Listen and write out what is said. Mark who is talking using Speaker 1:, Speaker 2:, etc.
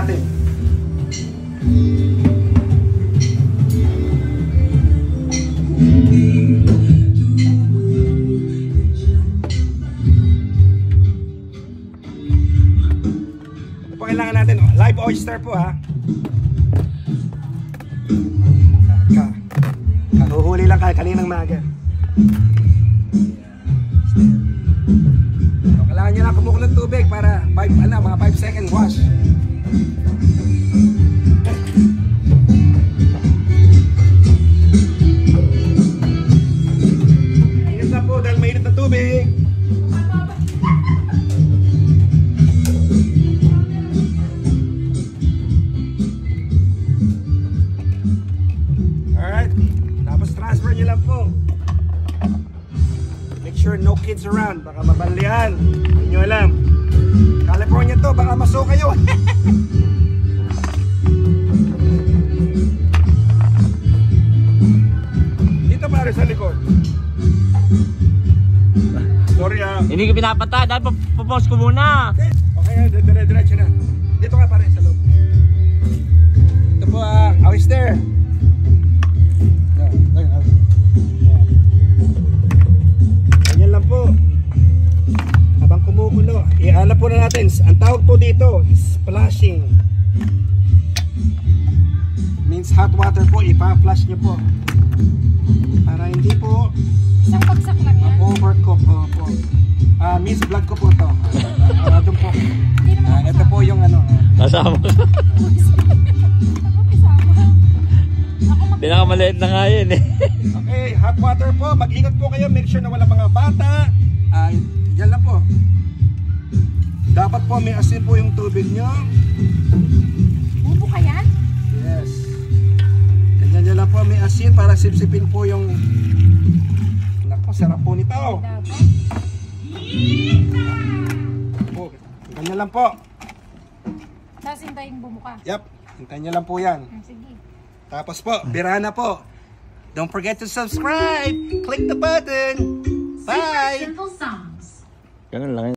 Speaker 1: natin. Ito po kailangan natin, live oyster po ha. Kahuhuli lang kaninang maga. So, kailangan nyo lang kumukulo ng tubig para mga 5 second wash. Ingat na po dahil mainit na tubig. Alright, tapos transfer nyo lang po. Make sure no kids around, baka mabalian. Hindi nyo alam. California to, baka maso kayo. Dito pare sa likod. Sorry ah.
Speaker 2: Hindi ko pinapata, dapat papost ko muna.
Speaker 1: Okay, dire-diretso na. Dito ka pare sa loob. Ito po oyster. Ganyan lang po. Habang kumukulo, ialap po na natin. Ang tawag po dito is splashing. Means hot water po, ipa-flash nyo po. Para hindi po
Speaker 3: Isang bagsak lang yan.
Speaker 1: overcook po. Means vlog ko po to. Doon po.
Speaker 3: Hindi naman
Speaker 1: Ito po yung ano.
Speaker 2: Kasama ka.
Speaker 3: ako kasama.
Speaker 2: Pinakamaliit na nga yun eh.
Speaker 1: Okay, hot water po. Mag-ingat po kayo. Make sure na wala mga bata. Yan lang po. Dapat po may asin po yung tubig nyo.
Speaker 3: Bubo ka yan?
Speaker 1: Yes. Ganyan lang po. May asin para sipsipin po yung... Naku, sarap po nito.
Speaker 3: Dapat.
Speaker 1: Po, ganyan lang po.
Speaker 3: Tapos hintayin bumuka.
Speaker 1: Yep. Hintayin nyo lang po yan.
Speaker 3: Sige.
Speaker 1: Tapos po, birana po. Don't forget to subscribe. Click the button. Bye!
Speaker 3: Simple songs.
Speaker 2: Ganun lang.